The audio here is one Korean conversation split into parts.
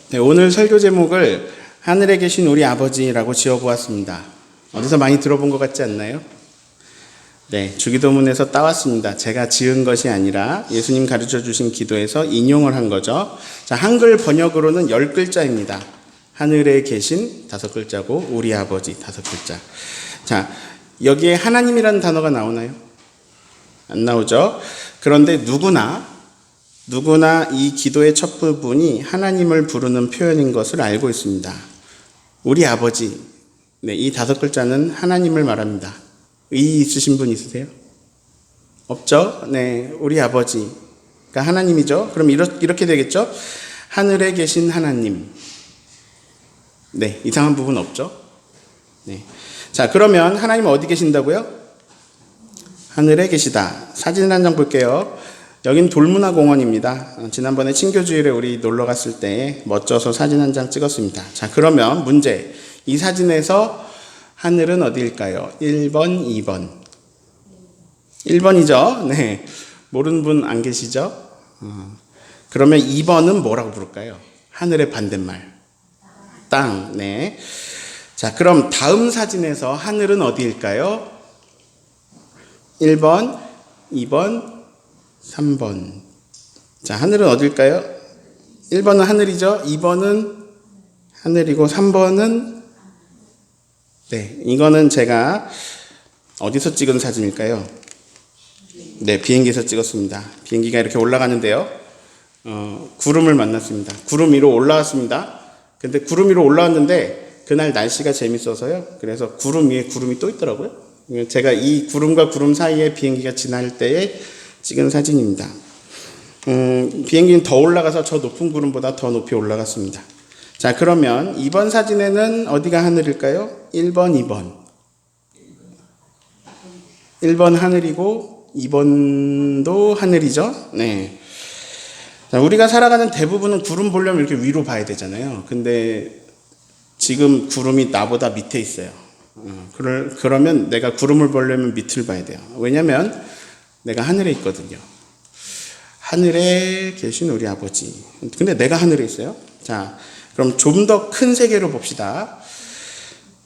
네, 오늘 설교 제목을 하늘에 계신 우리 아버지라고 지어보았습니다. 어디서 많이 들어본 것 같지 않나요? 네, 주기도문에서 따왔습니다. 제가 지은 것이 아니라 예수님 가르쳐 주신 기도에서 인용을 한 거죠. 자, 한글 번역으로는 10글자입니다. 하늘에 계신 5글자고 우리 아버지 5글자. 자, 여기에 하나님이라는 단어가 나오나요? 안 나오죠? 그런데 누구나 이 기도의 첫 부분이 하나님을 부르는 표현인 것을 알고 있습니다. 우리 아버지. 네, 이 5글자는 하나님을 말합니다. 의의 있으신 분 있으세요? 없죠? 네, 우리 아버지가 하나님이죠. 그럼 이렇게 되겠죠? 하늘에 계신 하나님. 네, 이상한 부분 없죠? 네. 자, 그러면 하나님 어디 계신다고요? 하늘에 계시다. 사진 한 장 볼게요. 여긴 돌문화공원입니다. 지난번에 친교주일에 우리 놀러 갔을 때 멋져서 사진 한 장 찍었습니다. 자, 그러면 문제. 이 사진에서 하늘은 어디일까요? 1번, 2번. 1번이죠? 네. 모르는 분 안 계시죠? 그러면 2번은 뭐라고 부를까요? 하늘의 반대말. 땅. 네. 자, 그럼 다음 사진에서 하늘은 어디일까요? 1번, 2번, 3번. 자, 하늘은 어딜까요? 1번은 하늘이죠. 2번은 하늘이고 3번은 네, 이거는 제가 어디서 찍은 사진일까요? 네, 비행기에서 찍었습니다. 비행기가 이렇게 올라가는데요. 구름을 만났습니다. 구름 위로 올라왔습니다. 근데 구름 위로 올라왔는데 그날 날씨가 재밌어서요. 그래서 구름 위에 구름이 또 있더라고요. 제가 이 구름과 구름 사이에 비행기가 지날 때에 찍은 사진입니다. 비행기는 더 올라가서 저 높은 구름보다 더 높이 올라갔습니다. 자, 그러면 2번 사진에는 어디가 하늘일까요? 1번, 2번. 1번 하늘이고 2번도 하늘이죠. 네. 자, 우리가 살아가는 대부분은 구름 보려면 이렇게 위로 봐야 되잖아요. 근데 지금 구름이 나보다 밑에 있어요. 그러면 내가 구름을 보려면 밑을 봐야 돼요. 왜냐면 내가 하늘에 있거든요. 하늘에 계신 우리 아버지. 근데 내가 하늘에 있어요. 자, 그럼 좀 더 큰 세계로 봅시다.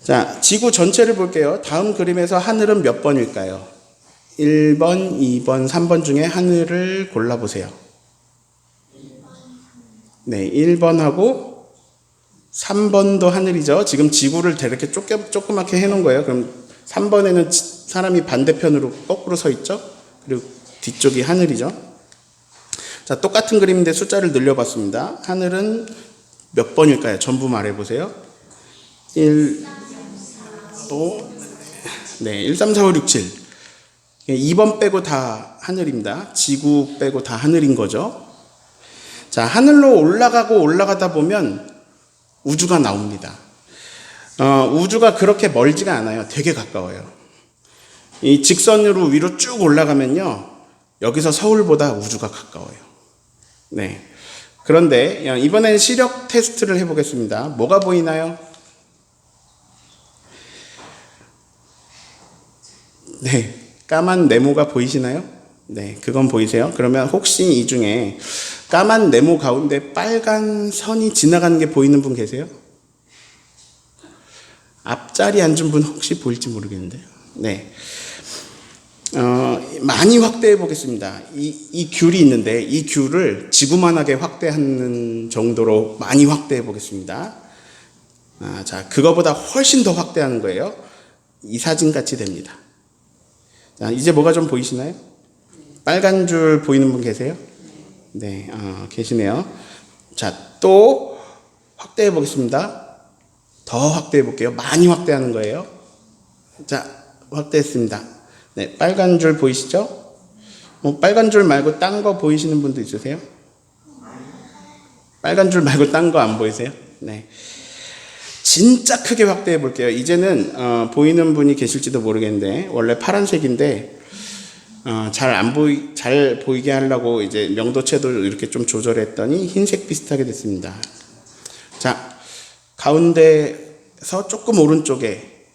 자, 지구 전체를 볼게요. 다음 그림에서 하늘은 몇 번일까요? 1번, 2번, 3번 중에 하늘을 골라보세요. 네, 1번하고 3번도 하늘이죠. 지금 지구를 이렇게 조그맣게 해놓은 거예요. 그럼 3번에는 사람이 반대편으로 거꾸로 서 있죠. 그리고 뒤쪽이 하늘이죠. 자, 똑같은 그림인데 숫자를 늘려봤습니다. 하늘은 몇 번일까요? 전부 말해보세요. 1, 5, 네, 1, 3, 4, 5, 6, 7. 2번 빼고 다 하늘입니다. 지구 빼고 다 하늘인 거죠. 자, 하늘로 올라가다 보면 우주가 나옵니다. 우주가 그렇게 멀지가 않아요. 되게 가까워요. 이 직선으로 위로 쭉 올라가면요. 여기서 서울보다 우주가 가까워요. 네. 그런데 이번엔 시력 테스트를 해보겠습니다. 뭐가 보이나요? 네. 까만 네모가 보이시나요? 네. 그건 보이세요? 그러면 혹시 이 중에 까만 네모 가운데 빨간 선이 지나가는 게 보이는 분 계세요? 앞자리 앉은 분 혹시 보일지 모르겠는데요. 네. 많이 확대해 보겠습니다. 이 귤이 있는데 이 귤을 지구만하게 확대하는 정도로 많이 확대해 보겠습니다. 자, 그거보다 훨씬 더 확대하는 거예요. 이 사진 같이 됩니다. 자, 이제 뭐가 좀 보이시나요? 빨간 줄 보이는 분 계세요? 네, 계시네요. 자, 또 확대해 보겠습니다. 더 확대해 볼게요. 많이 확대하는 거예요. 자, 확대했습니다. 네, 빨간 줄 보이시죠? 빨간 줄 말고 딴 거 보이시는 분도 있으세요? 빨간 줄 말고 딴 거 안 보이세요? 네. 진짜 크게 확대해 볼게요. 이제는 보이는 분이 계실지도 모르겠는데 원래 파란색인데 잘 보이게 하려고 이제 명도채도 이렇게 좀 조절했더니 흰색 비슷하게 됐습니다. 자, 가운데서 조금 오른쪽에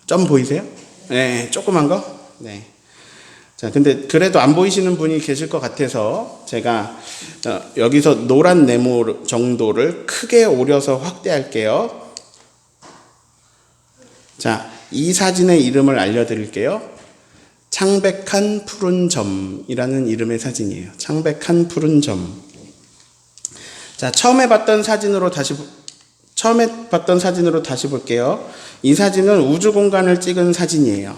점 보이세요? 네, 조그만 거? 네. 자, 근데 그래도 안 보이시는 분이 계실 것 같아서 제가 여기서 노란 네모 정도를 크게 오려서 확대할게요. 자, 이 사진의 이름을 알려드릴게요. 창백한 푸른 점이라는 이름의 사진이에요. 창백한 푸른 점. 자, 처음에 봤던 사진으로 다시 볼게요. 이 사진은 우주 공간을 찍은 사진이에요.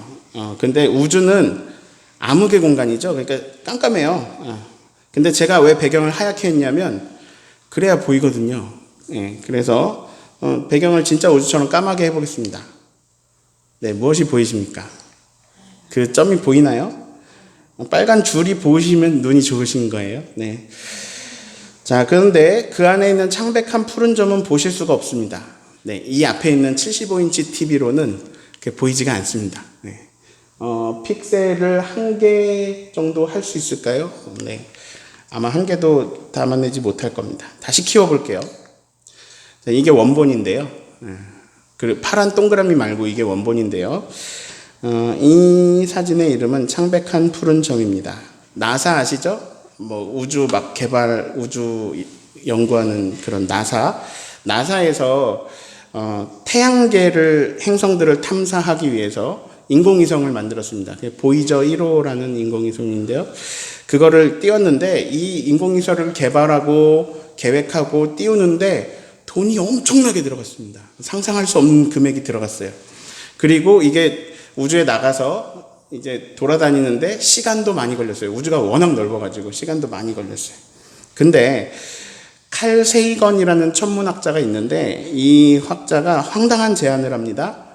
근데 우주는 암흑의 공간이죠. 그러니까 깜깜해요. 근데 제가 왜 배경을 하얗게 했냐면 그래야 보이거든요. 예, 그래서 배경을 진짜 우주처럼 까맣게 해보겠습니다. 네, 무엇이 보이십니까? 그 점이 보이나요? 빨간 줄이 보이시면 눈이 좋으신 거예요. 네. 자, 그런데 그 안에 있는 창백한 푸른 점은 보실 수가 없습니다. 네, 이 앞에 있는 75인치 TV로는 보이지가 않습니다. 네. 픽셀을 1개 정도 할 수 있을까요? 네. 아마 1개도 담아내지 못할 겁니다. 다시 키워볼게요. 자, 이게 원본인데요. 그 파란 동그라미 말고 이게 원본인데요. 이 사진의 이름은 창백한 푸른 점입니다. 나사 아시죠? 뭐 우주 막 개발, 우주 연구하는 그런 나사에서 태양계를, 행성들을 탐사하기 위해서 인공위성을 만들었습니다. 보이저 1호라는 인공위성인데요. 그거를 띄웠는데 이 인공위성을 개발하고 계획하고 띄우는데 돈이 엄청나게 들어갔습니다. 상상할 수 없는 금액이 들어갔어요. 그리고 이게 우주에 나가서 이제 돌아다니는데 시간도 많이 걸렸어요. 우주가 워낙 넓어가지고 시간도 많이 걸렸어요. 근데 칼 세이건이라는 천문학자가 있는데 이 학자가 황당한 제안을 합니다.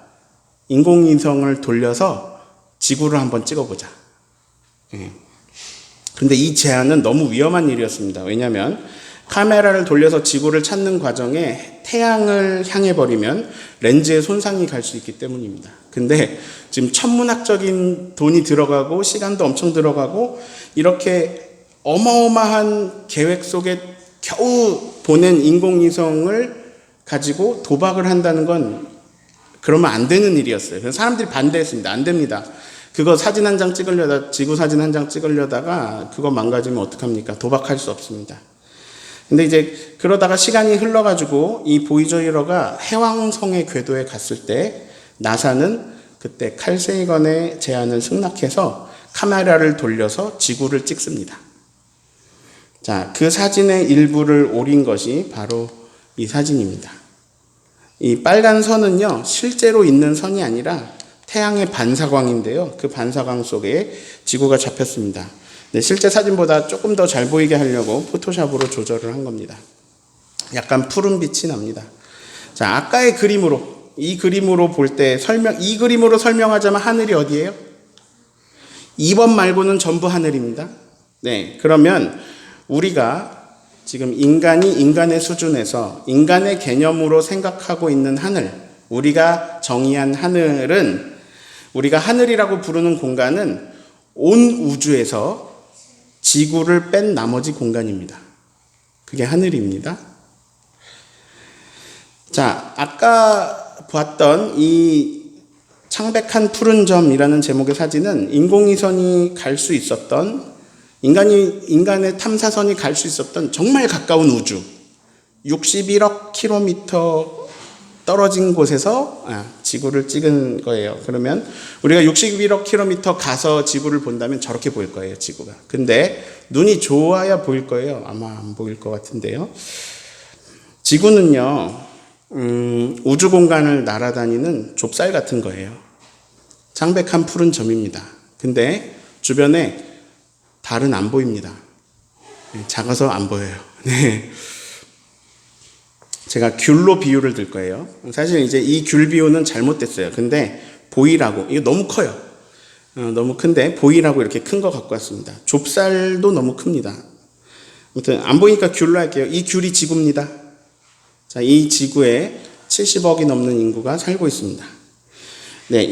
인공위성을 돌려서 지구를 한번 찍어보자. 근데 이 제안은 너무 위험한 일이었습니다. 왜냐하면 카메라를 돌려서 지구를 찾는 과정에 태양을 향해 버리면 렌즈에 손상이 갈 수 있기 때문입니다. 근데 지금 천문학적인 돈이 들어가고 시간도 엄청 들어가고 이렇게 어마어마한 계획 속에 겨우 보낸 인공위성을 가지고 도박을 한다는 건 그러면 안 되는 일이었어요. 그래서 사람들이 반대했습니다. 안 됩니다. 그거 사진 한 장 찍으려다, 지구 사진 한 장 찍으려다가 그거 망가지면 어떡합니까? 도박할 수 없습니다. 근데 이제 그러다가 시간이 흘러가지고 이 보이저 1호가 해왕성의 궤도에 갔을 때 나사는 그때 칼 세이건의 제안을 승낙해서 카메라를 돌려서 지구를 찍습니다. 자, 그 사진의 일부를 오린 것이 바로 이 사진입니다. 이 빨간 선은요, 실제로 있는 선이 아니라 태양의 반사광인데요. 그 반사광 속에 지구가 잡혔습니다. 네, 실제 사진보다 조금 더 잘 보이게 하려고 포토샵으로 조절을 한 겁니다. 약간 푸른 빛이 납니다. 자, 아까의 그림으로, 이 그림으로 볼 때 이 그림으로 설명하자면 하늘이 어디예요? 2번 말고는 전부 하늘입니다. 네, 그러면 우리가 지금 인간이 인간의 수준에서 인간의 개념으로 생각하고 있는 하늘, 우리가 정의한 하늘은, 우리가 하늘이라고 부르는 공간은 온 우주에서 지구를 뺀 나머지 공간입니다. 그게 하늘입니다. 자, 아까 봤던 이 창백한 푸른 점이라는 제목의 사진은 인공위성이 갈 수 있었던, 인간의 탐사선이 갈 수 있었던 정말 가까운 우주, 61억 킬로미터 떨어진 곳에서 지구를 찍은 거예요. 그러면 우리가 61억 킬로미터 가서 지구를 본다면 저렇게 보일 거예요, 지구가. 근데 눈이 좋아야 보일 거예요. 아마 안 보일 것 같은데요. 지구는요, 우주 공간을 날아다니는 좁쌀 같은 거예요. 창백한 푸른 점입니다. 근데 주변에 달은 안 보입니다. 작아서 안 보여요. 네. 제가 귤로 비유를 들 거예요. 사실 이제 이 귤 비유는 잘못됐어요. 근데 보이라고, 이거 너무 커요. 너무 큰데 보이라고 이렇게 큰 거 갖고 왔습니다. 좁쌀도 너무 큽니다. 아무튼 안 보이니까 귤로 할게요. 이 귤이 지구입니다. 자, 이 지구에 70억이 넘는 인구가 살고 있습니다. 네,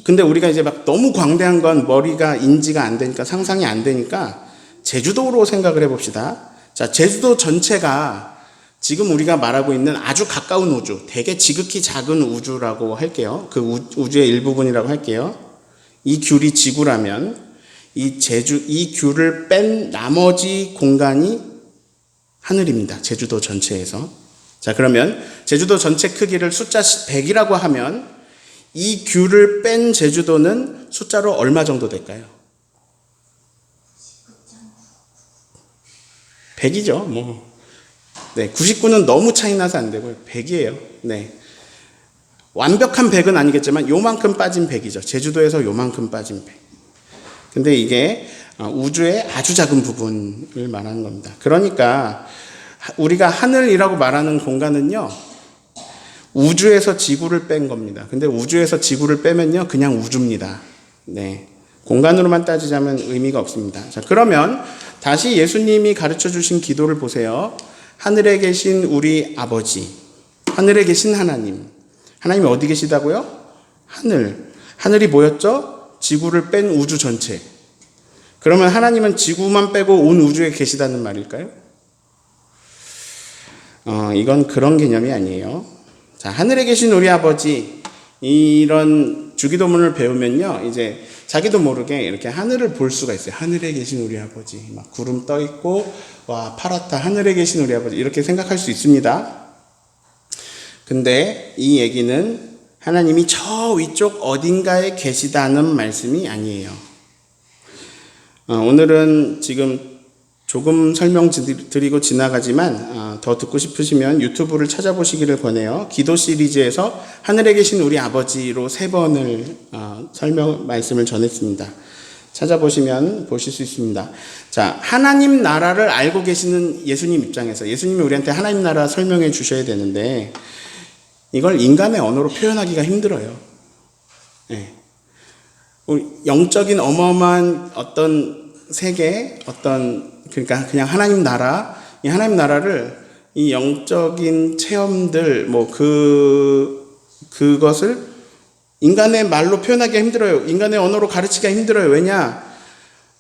근데 우리가 이제 막 너무 광대한 건 머리가 인지가 안 되니까, 상상이 안 되니까 제주도로 생각을 해봅시다. 자, 제주도 전체가 지금 우리가 말하고 있는 아주 가까운 우주, 되게 지극히 작은 우주라고 할게요. 그 우주의 일부분이라고 할게요. 이 귤이 지구라면 이 귤을 뺀 나머지 공간이 하늘입니다. 제주도 전체에서. 자, 그러면 제주도 전체 크기를 숫자 100이라고 하면 이 귤을 뺀 제주도는 숫자로 얼마 정도 될까요? 100이죠. 네, 99는 너무 차이 나서 안 되고요. 100이에요. 네. 완벽한 100은 아니겠지만 요만큼 빠진 100이죠. 제주도에서 요만큼 빠진 100. 근데 이게 우주의 아주 작은 부분을 말하는 겁니다. 그러니까 우리가 하늘이라고 말하는 공간은요, 우주에서 지구를 뺀 겁니다. 근데 우주에서 지구를 빼면요, 그냥 우주입니다. 네. 공간으로만 따지자면 의미가 없습니다. 자, 그러면 다시 예수님이 가르쳐 주신 기도를 보세요. 하늘에 계신 우리 아버지, 하늘에 계신 하나님. 하나님이 어디 계시다고요? 하늘이 뭐였죠? 지구를 뺀 우주 전체. 그러면 하나님은 지구만 빼고 온 우주에 계시다는 말일까요? 이건 그런 개념이 아니에요. 자, 하늘에 계신 우리 아버지, 이런 주기도문을 배우면요, 이제 자기도 모르게 이렇게 하늘을 볼 수가 있어요. 하늘에 계신 우리 아버지, 막 구름 떠 있고, 와, 파랗다, 하늘에 계신 우리 아버지, 이렇게 생각할 수 있습니다. 근데 이 얘기는 하나님이 저 위쪽 어딘가에 계시다는 말씀이 아니에요. 오늘은 지금 조금 설명드리고 지나가지만 더 듣고 싶으시면 유튜브를 찾아보시기를 권해요. 기도 시리즈에서 하늘에 계신 우리 아버지로 3번을 말씀을 전했습니다. 찾아보시면 보실 수 있습니다. 자, 하나님 나라를 알고 계시는 예수님 입장에서 예수님이 우리한테 하나님 나라 설명해 주셔야 되는데 이걸 인간의 언어로 표현하기가 힘들어요. 네. 영적인 어마어마한 어떤 세계, 그러니까 그냥 하나님 나라, 이 하나님 나라를 이 영적인 체험들, 그것을 인간의 말로 표현하기가 힘들어요. 인간의 언어로 가르치기가 힘들어요. 왜냐?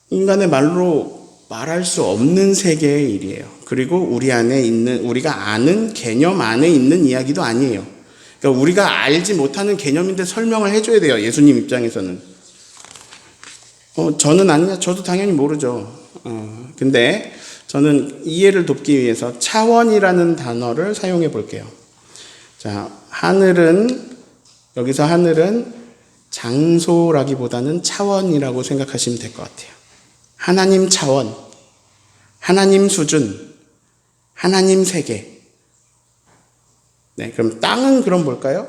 인간의 말로 말할 수 없는 세계의 일이에요. 그리고 우리가 아는 개념 안에 있는 이야기도 아니에요. 그러니까 우리가 알지 못하는 개념인데 설명을 해줘야 돼요. 예수님 입장에서는. 저는 아니냐? 저도 당연히 모르죠. 근데 저는 이해를 돕기 위해서 차원이라는 단어를 사용해 볼게요. 자, 여기서 하늘은 장소라기보다는 차원이라고 생각하시면 될 것 같아요. 하나님 차원, 하나님 수준, 하나님 세계. 네, 그럼 땅은 그럼 뭘까요?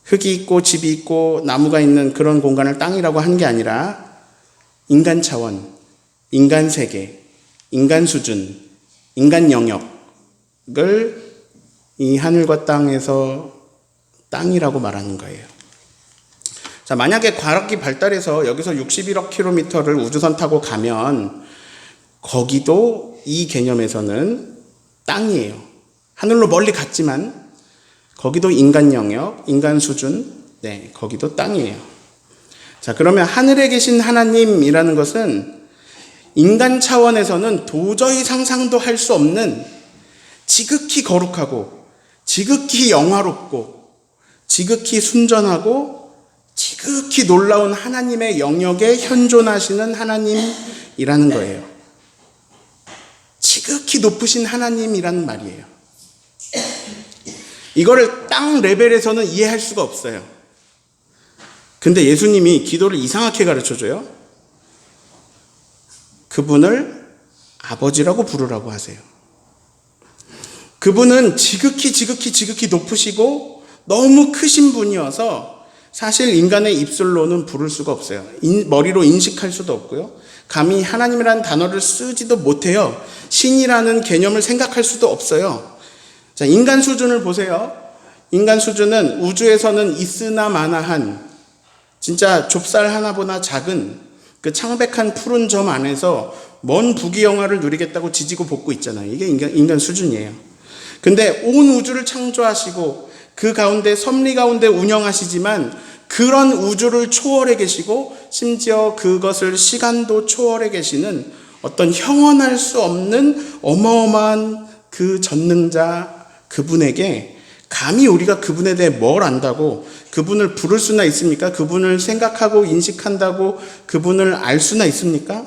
흙이 있고 집이 있고 나무가 있는 그런 공간을 땅이라고 하는 게 아니라 인간 차원, 인간 세계, 인간 수준, 인간 영역을 이 하늘과 땅에서 땅이라고 말하는 거예요. 자, 만약에 과학이 발달해서 여기서 61억 킬로미터를 우주선 타고 가면 거기도 이 개념에서는 땅이에요. 하늘로 멀리 갔지만 거기도 인간 영역, 인간 수준, 네, 거기도 땅이에요. 자, 그러면 하늘에 계신 하나님이라는 것은 인간 차원에서는 도저히 상상도 할 수 없는 지극히 거룩하고, 지극히 영화롭고, 지극히 순전하고, 지극히 놀라운 하나님의 영역에 현존하시는 하나님이라는 거예요. 지극히 높으신 하나님이라는 말이에요. 이거를 땅 레벨에서는 이해할 수가 없어요. 근데 예수님이 기도를 이상하게 가르쳐줘요. 그분을 아버지라고 부르라고 하세요. 그분은 지극히 높으시고 너무 크신 분이어서 사실 인간의 입술로는 부를 수가 없어요. 머리로 인식할 수도 없고요. 감히 하나님이라는 단어를 쓰지도 못해요. 신이라는 개념을 생각할 수도 없어요. 자, 인간 수준을 보세요. 인간 수준은 우주에서는 있으나 마나한 진짜 좁쌀 하나보다 작은 그 창백한 푸른 점 안에서 먼 부귀영화를 누리겠다고 지지고 볶고 있잖아요. 이게 인간 수준이에요. 근데 온 우주를 창조하시고 그 가운데 섭리 가운데 운영하시지만 그런 우주를 초월해 계시고 심지어 그것을 시간도 초월해 계시는 어떤 형언할 수 없는 어마어마한 그 전능자 그분에게 감히 우리가 그분에 대해 뭘 안다고 그분을 부를 수나 있습니까? 그분을 생각하고 인식한다고 그분을 알 수나 있습니까?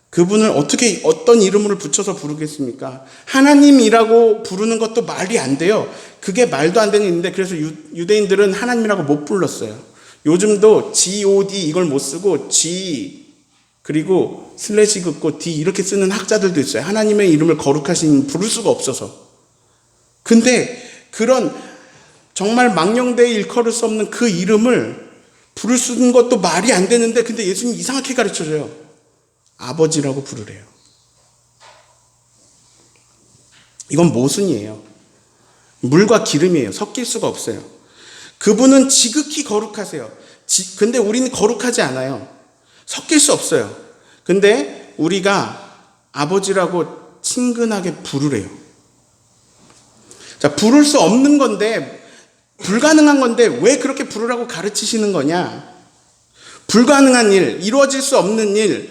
그분을 어떻게 어떤 이름을 붙여서 부르겠습니까? 하나님이라고 부르는 것도 말이 안 돼요. 그게 말도 안 되는 일인데 그래서 유대인들은 하나님이라고 못 불렀어요. 요즘도 God 이걸 못 쓰고 G 그리고 슬래시 긋고 D 이렇게 쓰는 학자들도 있어요. 하나님의 이름을 거룩하신 부를 수가 없어서. 근데 그런 정말 망령되이 일컬을 수 없는 그 이름을 부를 수 있는 것도 말이 안 되는데 근데 예수님 이상하게 가르쳐줘요. 아버지라고 부르래요. 이건 모순이에요. 물과 기름이에요. 섞일 수가 없어요. 그분은 지극히 거룩하세요. 근데 우리는 거룩하지 않아요. 섞일 수 없어요. 근데 우리가 아버지라고 친근하게 부르래요. 자, 부를 수 없는 건데, 불가능한 건데 왜 그렇게 부르라고 가르치시는 거냐? 불가능한 일, 이루어질 수 없는 일,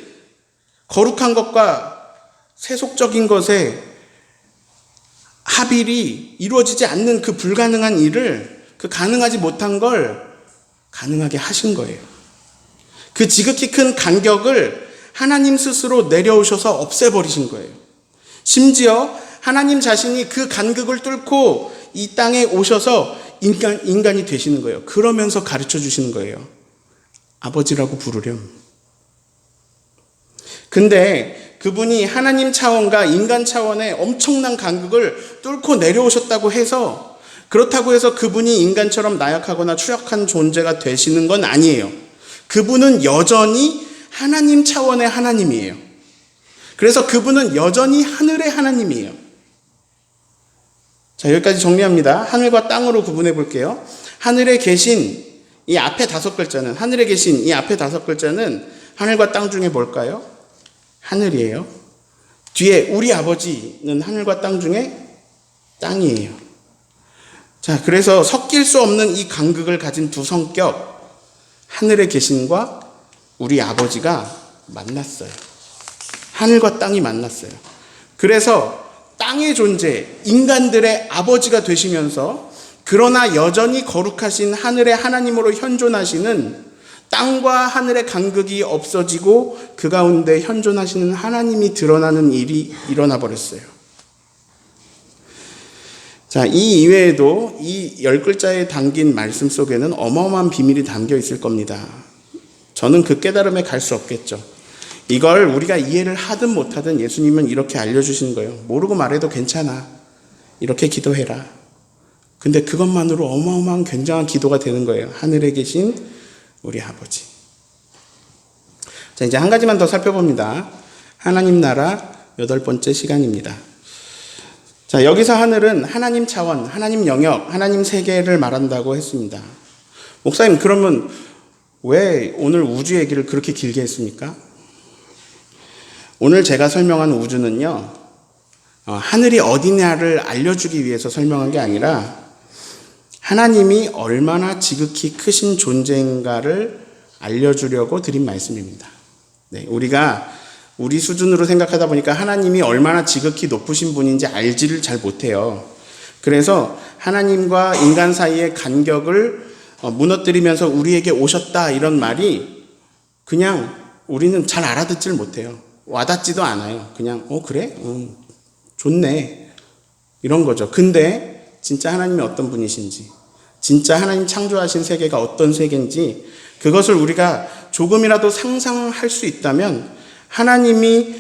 거룩한 것과 세속적인 것에 합일이 이루어지지 않는 그 불가능한 일을, 그 가능하지 못한 걸 가능하게 하신 거예요. 그 지극히 큰 간격을 하나님 스스로 내려오셔서 없애버리신 거예요. 심지어 하나님 자신이 그 간극을 뚫고 이 땅에 오셔서 인간이 되시는 거예요. 그러면서 가르쳐 주시는 거예요. 아버지라고 부르렴. 근데 그분이 하나님 차원과 인간 차원의 엄청난 간극을 뚫고 내려오셨다고 해서, 그렇다고 해서 그분이 인간처럼 나약하거나 추약한 존재가 되시는 건 아니에요. 그분은 여전히 하나님 차원의 하나님이에요. 그래서 그분은 여전히 하늘의 하나님이에요. 자, 여기까지 정리합니다. 하늘과 땅으로 구분해 볼게요. 하늘에 계신 이 앞에 5글자는, 하늘에 계신 이 앞에 5글자는 하늘과 땅 중에 뭘까요? 하늘이에요. 뒤에 우리 아버지는 하늘과 땅 중에 땅이에요. 자, 그래서 섞일 수 없는 이 간극을 가진 두 성격, 하늘에 계신과 우리 아버지가 만났어요. 하늘과 땅이 만났어요. 그래서 땅의 존재, 인간들의 아버지가 되시면서 그러나 여전히 거룩하신 하늘의 하나님으로 현존하시는, 땅과 하늘의 간극이 없어지고 그 가운데 현존하시는 하나님이 드러나는 일이 일어나 버렸어요. 자, 이 이외에도 이 10글자에 담긴 말씀 속에는 어마어마한 비밀이 담겨 있을 겁니다. 저는 그 깨달음에 갈 수 없겠죠. 이걸 우리가 이해를 하든 못하든 예수님은 이렇게 알려주시는 거예요. 모르고 말해도 괜찮아. 이렇게 기도해라. 근데 그것만으로 어마어마한 굉장한 기도가 되는 거예요. 하늘에 계신 우리 아버지. 자, 이제 한 가지만 더 살펴봅니다. 하나님 나라 8번째 시간입니다. 자, 여기서 하늘은 하나님 차원, 하나님 영역, 하나님 세계를 말한다고 했습니다. 목사님, 그러면 왜 오늘 우주 얘기를 그렇게 길게 했습니까? 오늘 제가 설명한 우주는요, 하늘이 어디냐를 알려주기 위해서 설명한 게 아니라 하나님이 얼마나 지극히 크신 존재인가를 알려주려고 드린 말씀입니다. 네, 우리가 우리 수준으로 생각하다 보니까 하나님이 얼마나 지극히 높으신 분인지 알지를 잘 못해요. 그래서 하나님과 인간 사이의 간격을 무너뜨리면서 우리에게 오셨다 이런 말이 그냥 우리는 잘 알아듣지를 못해요. 와닿지도 않아요. 그냥 그래? 좋네. 이런 거죠. 근데 진짜 하나님이 어떤 분이신지, 진짜 하나님 창조하신 세계가 어떤 세계인지 그것을 우리가 조금이라도 상상할 수 있다면 하나님과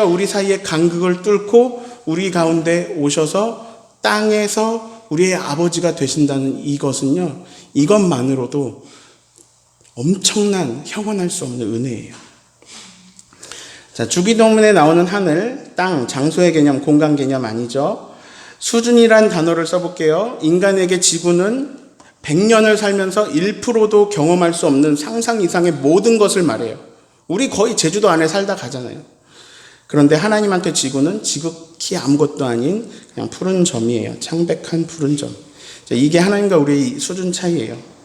우리 사이의 간극을 뚫고 우리 가운데 오셔서 땅에서 우리의 아버지가 되신다는 이것은요, 이것만으로도 엄청난 형언할 수 없는 은혜예요. 자, 주기도문에 나오는 하늘, 땅, 장소의 개념, 공간 개념 아니죠. 수준이란 단어를 써볼게요. 인간에게 지구는 100년을 살면서 1%도 경험할 수 없는 상상 이상의 모든 것을 말해요. 우리 거의 제주도 안에 살다 가잖아요. 그런데 하나님한테 지구는 지극히 아무것도 아닌 그냥 푸른 점이에요. 창백한 푸른 점. 자, 이게 하나님과 우리의 수준 차이예요.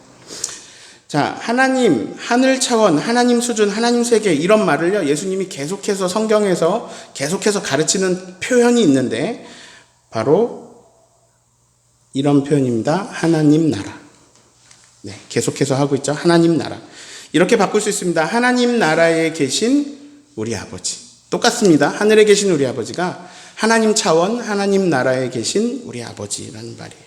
자, 하나님, 하늘 차원, 하나님 수준, 하나님 세계 이런 말을요, 예수님이 계속해서 성경에서 계속해서 가르치는 표현이 있는데 바로 이런 표현입니다. 하나님 나라. 네, 계속해서 하고 있죠. 하나님 나라. 이렇게 바꿀 수 있습니다. 하나님 나라에 계신 우리 아버지. 똑같습니다. 하늘에 계신 우리 아버지가 하나님 차원, 하나님 나라에 계신 우리 아버지라는 말이에요.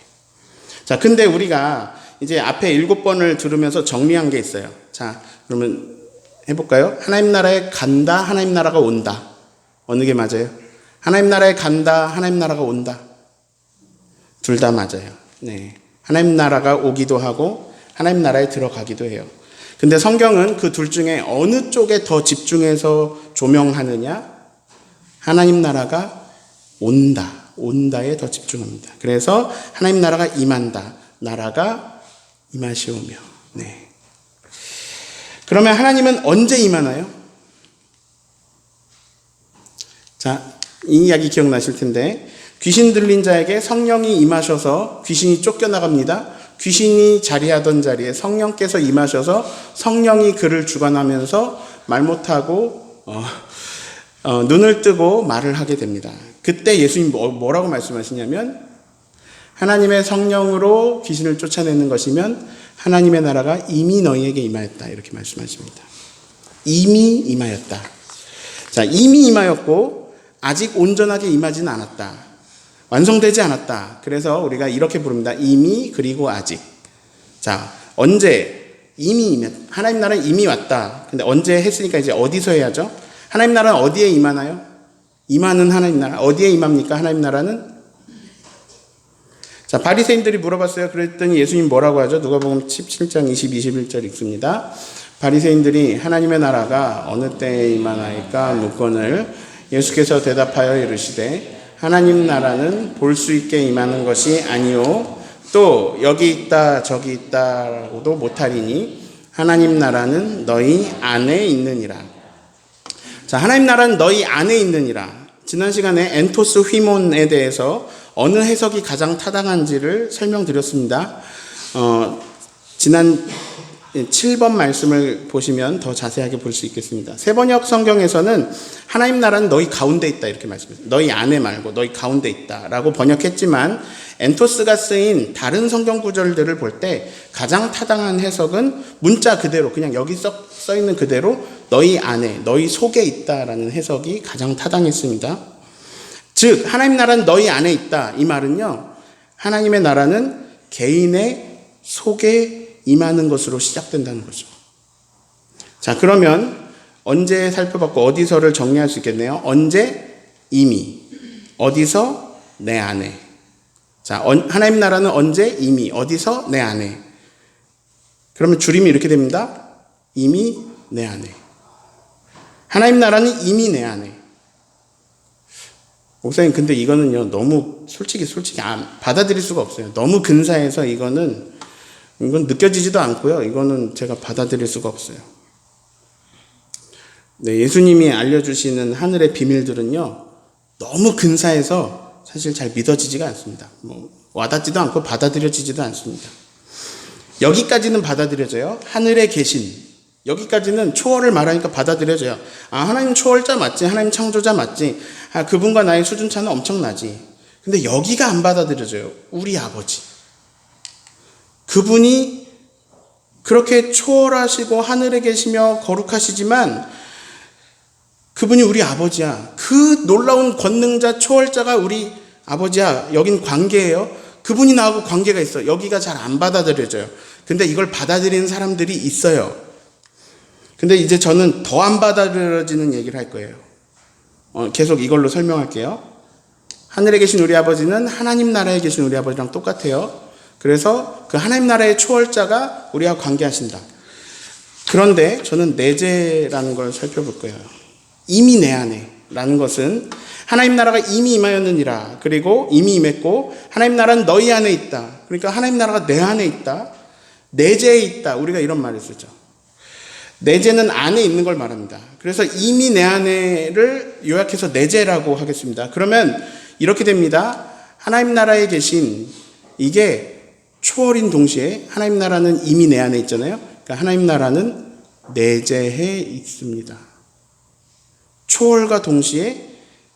자, 근데 우리가 이제 앞에 7번을 들으면서 정리한 게 있어요. 자, 그러면 해볼까요? 하나님 나라에 간다, 하나님 나라가 온다. 어느 게 맞아요? 하나님 나라에 간다, 하나님 나라가 온다. 둘 다 맞아요. 네. 하나님 나라가 오기도 하고 하나님 나라에 들어가기도 해요. 근데 성경은 그 둘 중에 어느 쪽에 더 집중해서 조명하느냐? 하나님 나라가 온다. 온다에 더 집중합니다. 그래서 하나님 나라가 임한다. 나라가 임하시오며. 네. 그러면 하나님은 언제 임하나요? 자, 이 이야기 기억나실 텐데 귀신 들린 자에게 성령이 임하셔서 귀신이 쫓겨나갑니다. 귀신이 자리하던 자리에 성령께서 임하셔서 성령이 그를 주관하면서 말 못하고 눈을 뜨고 말을 하게 됩니다. 그때 예수님 뭐라고 말씀하시냐면 하나님의 성령으로 귀신을 쫓아내는 것이면 하나님의 나라가 이미 너희에게 임하였다. 이렇게 말씀하십니다. 이미 임하였다. 자, 이미 임하였고 아직 온전하게 임하지는 않았다. 완성되지 않았다. 그래서 우리가 이렇게 부릅니다. 이미 그리고 아직. 자, 언제? 이미 하나님 나라는 이미 왔다. 근데 언제 했으니까 이제 어디서 해야죠? 하나님 나라는 어디에 임하나요? 임하는 하나님 나라. 어디에 임합니까? 하나님 나라는? 자, 바리새인들이 물어봤어요. 그랬더니 예수님 뭐라고 하죠? 누가복음 17장 20, 21절 읽습니다. 바리새인들이 하나님의 나라가 어느 때에 임하나이까 묻거늘 예수께서 대답하여 이르시되 하나님 나라는 볼 수 있게 임하는 것이 아니요 또 여기 있다 저기 있다라고도 못하리니 하나님 나라는 너희 안에 있느니라. 자, 하나님 나라는 너희 안에 있느니라. 지난 시간에 엔토스 휘몬에 대해서 어느 해석이 가장 타당한지를 설명드렸습니다. 지난 7번 말씀을 보시면 더 자세하게 볼 수 있겠습니다. 세번역 성경에서는 하나님 나라는 너희 가운데 있다 이렇게 말씀했어요. 너희 안에 말고 너희 가운데 있다라고 번역했지만 엔토스가 쓰인 다른 성경 구절들을 볼 때 가장 타당한 해석은 문자 그대로 그냥 여기 써 있는 그대로 너희 안에 너희 속에 있다라는 해석이 가장 타당했습니다. 즉 하나님 나라는 너희 안에 있다. 이 말은요. 하나님의 나라는 개인의 속에 임하는 것으로 시작된다는 거죠. 자, 그러면 언제 살펴봤고 어디서를 정리할 수 있겠네요. 언제? 이미. 어디서? 내 안에. 자, 하나님 나라는 언제? 이미. 어디서? 내 안에. 그러면 줄임이 이렇게 됩니다. 이미 내 안에. 하나님 나라는 이미 내 안에. 목사님, 근데 이거는요, 너무 솔직히 받아들일 수가 없어요. 너무 근사해서 이건 느껴지지도 않고요. 이거는 제가 받아들일 수가 없어요. 네, 예수님이 알려주시는 하늘의 비밀들은요, 너무 근사해서 사실 잘 믿어지지가 않습니다. 와닿지도 않고 받아들여지지도 않습니다. 여기까지는 받아들여져요. 하늘에 계신. 여기까지는 초월을 말하니까 받아들여져요. 아, 하나님 초월자 맞지? 하나님 창조자 맞지? 아, 그분과 나의 수준차는 엄청나지. 근데 여기가 안 받아들여져요. 우리 아버지. 그분이 그렇게 초월하시고 하늘에 계시며 거룩하시지만 그분이 우리 아버지야. 그 놀라운 권능자 초월자가 우리 아버지야. 여긴 관계예요. 그분이 나하고 관계가 있어. 여기가 잘 안 받아들여져요. 근데 이걸 받아들이는 사람들이 있어요. 근데 이제 저는 더 안 받아들여지는 얘기를 할 거예요. 계속 이걸로 설명할게요. 하늘에 계신 우리 아버지는 하나님 나라에 계신 우리 아버지랑 똑같아요. 그래서 그 하나님 나라의 초월자가 우리와 관계하신다. 그런데 저는 내재라는 걸 살펴볼 거예요. 이미 내 안에 라는 것은 하나님 나라가 이미 임하였느니라. 그리고 이미 임했고 하나님 나라는 너희 안에 있다. 그러니까 하나님 나라가 내 안에 있다. 내재에 있다. 우리가 이런 말을 쓰죠. 내재는 안에 있는 걸 말합니다. 그래서 이미 내 안에를 요약해서 내재라고 하겠습니다. 그러면 이렇게 됩니다. 하나님 나라에 계신 이게 초월인 동시에 하나님 나라는 이미 내 안에 있잖아요. 그러니까 하나님 나라는 내재해 있습니다. 초월과 동시에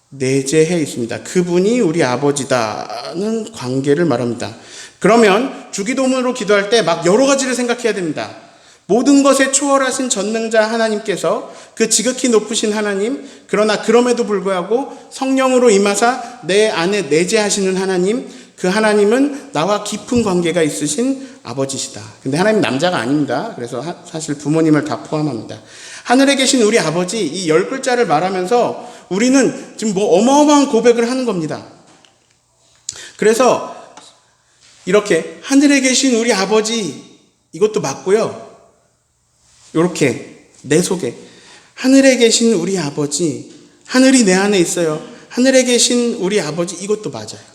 내재해 있습니다. 그분이 우리 아버지다는 관계를 말합니다. 그러면 주기도문으로 기도할 때 막 여러 가지를 생각해야 됩니다. 모든 것에 초월하신 전능자 하나님께서 그 지극히 높으신 하나님, 그러나 그럼에도 불구하고 성령으로 임하사 내 안에 내재하시는 하나님, 그 하나님은 나와 깊은 관계가 있으신 아버지시다. 근데 하나님 남자가 아닙니다. 그래서 사실 부모님을 다 포함합니다. 하늘에 계신 우리 아버지, 이 10글자를 말하면서 우리는 지금 뭐 어마어마한 고백을 하는 겁니다. 그래서 이렇게 하늘에 계신 우리 아버지, 이것도 맞고요. 이렇게 내 속에 하늘에 계신 우리 아버지, 하늘이 내 안에 있어요. 하늘에 계신 우리 아버지, 이것도 맞아요.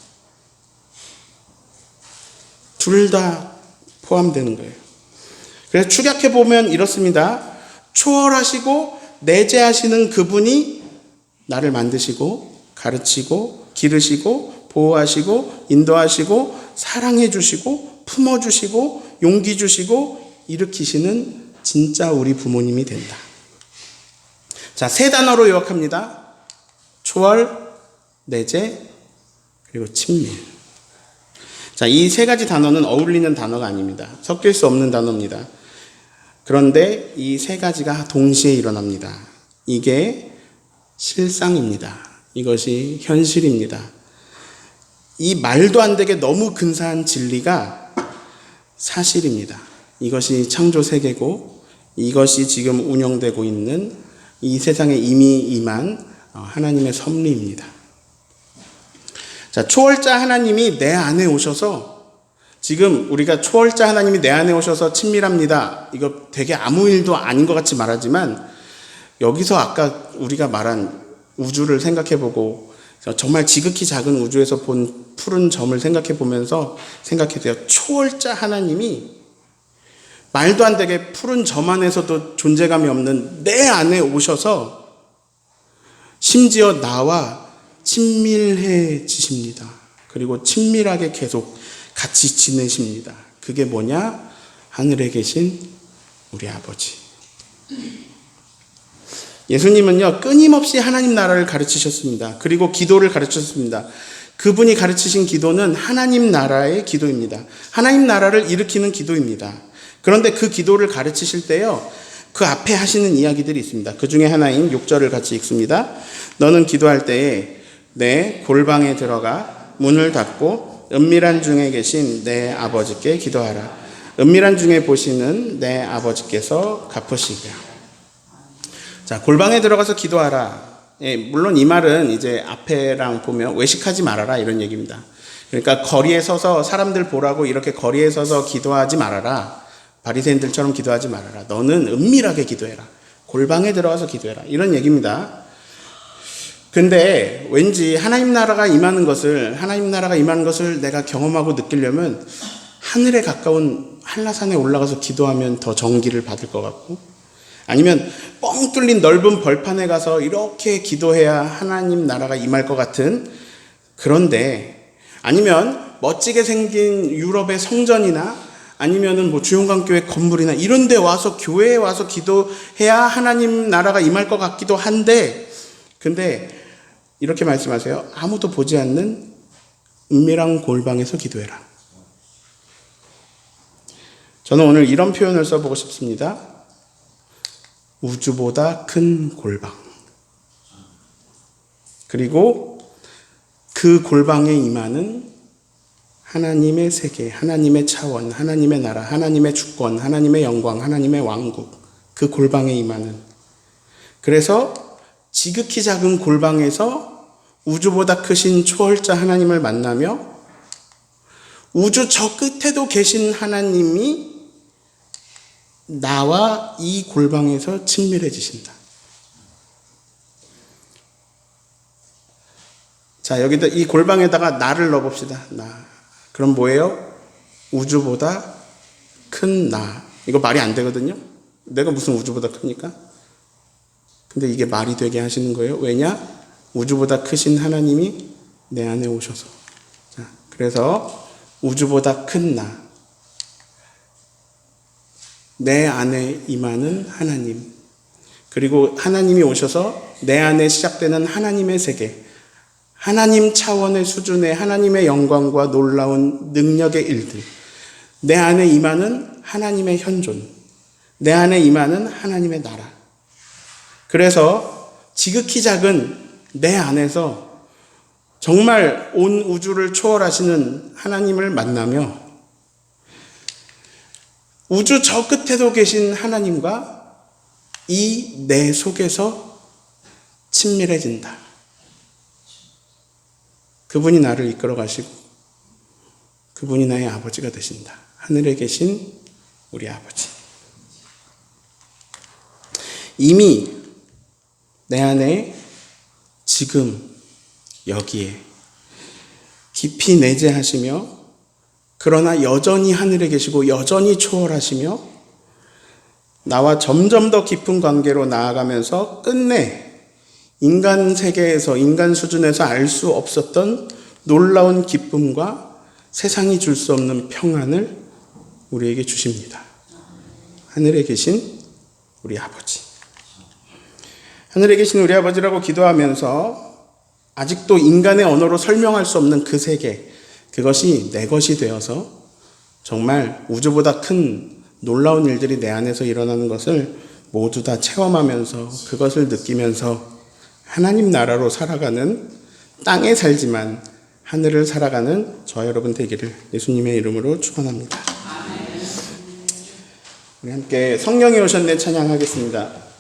둘 다 포함되는 거예요. 그래서 축약해 보면 이렇습니다. 초월하시고 내재하시는 그분이 나를 만드시고 가르치고 기르시고 보호하시고 인도하시고 사랑해 주시고 품어 주시고 용기 주시고 일으키시는 진짜 우리 부모님이 된다. 자, 세 단어로 요약합니다. 초월, 내재, 그리고 친밀. 자, 이 세 가지 단어는 어울리는 단어가 아닙니다. 섞일 수 없는 단어입니다. 그런데 이 세 가지가 동시에 일어납니다. 이게 실상입니다. 이것이 현실입니다. 이 말도 안 되게 너무 근사한 진리가 사실입니다. 이것이 창조 세계고 이것이 지금 운영되고 있는 이 세상에 이미 임한 하나님의 섭리입니다. 자, 초월자 하나님이 내 안에 오셔서 지금 우리가 초월자 하나님이 내 안에 오셔서 친밀합니다. 이거 되게 아무 일도 아닌 것 같이 말하지만 여기서 아까 우리가 말한 우주를 생각해보고 정말 지극히 작은 우주에서 본 푸른 점을 생각해보면서 생각해보세요. 초월자 하나님이 말도 안 되게 푸른 점 안에서도 존재감이 없는 내 안에 오셔서 심지어 나와 친밀해지십니다. 그리고 친밀하게 계속 같이 지내십니다. 그게 뭐냐? 하늘에 계신 우리 아버지. 예수님은요, 끊임없이 하나님 나라를 가르치셨습니다. 그리고 기도를 가르치셨습니다. 그분이 가르치신 기도는 하나님 나라의 기도입니다. 하나님 나라를 일으키는 기도입니다. 그런데 그 기도를 가르치실 때요, 그 앞에 하시는 이야기들이 있습니다. 그 중에 하나인 6절을 같이 읽습니다. 너는 기도할 때에 내 골방에 들어가 문을 닫고 은밀한 중에 계신 내 아버지께 기도하라. 은밀한 중에 보시는 내 아버지께서 갚으시리라. 자, 골방에 들어가서 기도하라. 예, 물론 이 말은 이제 앞에랑 보면 외식하지 말아라 이런 얘기입니다. 그러니까 거리에 서서 사람들 보라고 이렇게 거리에 서서 기도하지 말아라. 바리새인들처럼 기도하지 말아라. 너는 은밀하게 기도해라. 골방에 들어가서 기도해라. 이런 얘기입니다. 근데 왠지 하나님 나라가 임하는 것을 내가 경험하고 느끼려면 하늘에 가까운 한라산에 올라가서 기도하면 더 정기를 받을 것 같고, 아니면 뻥 뚫린 넓은 벌판에 가서 이렇게 기도해야 하나님 나라가 임할 것 같은, 그런데 아니면 멋지게 생긴 유럽의 성전이나 아니면은 뭐 주용강교회 건물이나 이런 데 와서 교회에 와서 기도해야 하나님 나라가 임할 것 같기도 한데, 근데 이렇게 말씀하세요. 아무도 보지 않는 은밀한 골방에서 기도해라. 저는 오늘 이런 표현을 써보고 싶습니다. 우주보다 큰 골방. 그리고 그 골방에 임하는 하나님의 세계, 하나님의 차원, 하나님의 나라, 하나님의 주권, 하나님의 영광, 하나님의 왕국, 그 골방에 임하는. 그래서 지극히 작은 골방에서 우주보다 크신 초월자 하나님을 만나며 우주 저 끝에도 계신 하나님이 나와 이 골방에서 친밀해지신다. 자, 여기다 이 골방에다가 나를 넣어봅시다. 나. 그럼 뭐예요? 우주보다 큰 나. 이거 말이 안 되거든요. 내가 무슨 우주보다 크니까? 근데 이게 말이 되게 하시는 거예요. 왜냐? 우주보다 크신 하나님이 내 안에 오셔서. 자, 그래서 우주보다 큰 나. 내 안에 임하는 하나님. 그리고 하나님이 오셔서 내 안에 시작되는 하나님의 세계. 하나님 차원의 수준의 하나님의 영광과 놀라운 능력의 일들, 내 안에 임하는 하나님의 현존, 내 안에 임하는 하나님의 나라. 그래서 지극히 작은 내 안에서 정말 온 우주를 초월하시는 하나님을 만나며 우주 저 끝에도 계신 하나님과 이 내 속에서 친밀해진다. 그분이 나를 이끌어 가시고 그분이 나의 아버지가 되신다. 하늘에 계신 우리 아버지. 이미 내 안에 지금 여기에 깊이 내재하시며 그러나 여전히 하늘에 계시고 여전히 초월하시며 나와 점점 더 깊은 관계로 나아가면서 끝내 인간 세계에서 인간 수준에서 알 수 없었던 놀라운 기쁨과 세상이 줄 수 없는 평안을 우리에게 주십니다. 하늘에 계신 우리 아버지. 하늘에 계신 우리 아버지라고 기도하면서 아직도 인간의 언어로 설명할 수 없는 그 세계, 그것이 내 것이 되어서 정말 우주보다 큰 놀라운 일들이 내 안에서 일어나는 것을 모두 다 체험하면서 그것을 느끼면서 하나님 나라로 살아가는, 땅에 살지만 하늘을 살아가는 저 여러분 되기를 예수님의 이름으로 축원합니다. 우리 함께 성령이 오셨네 찬양하겠습니다.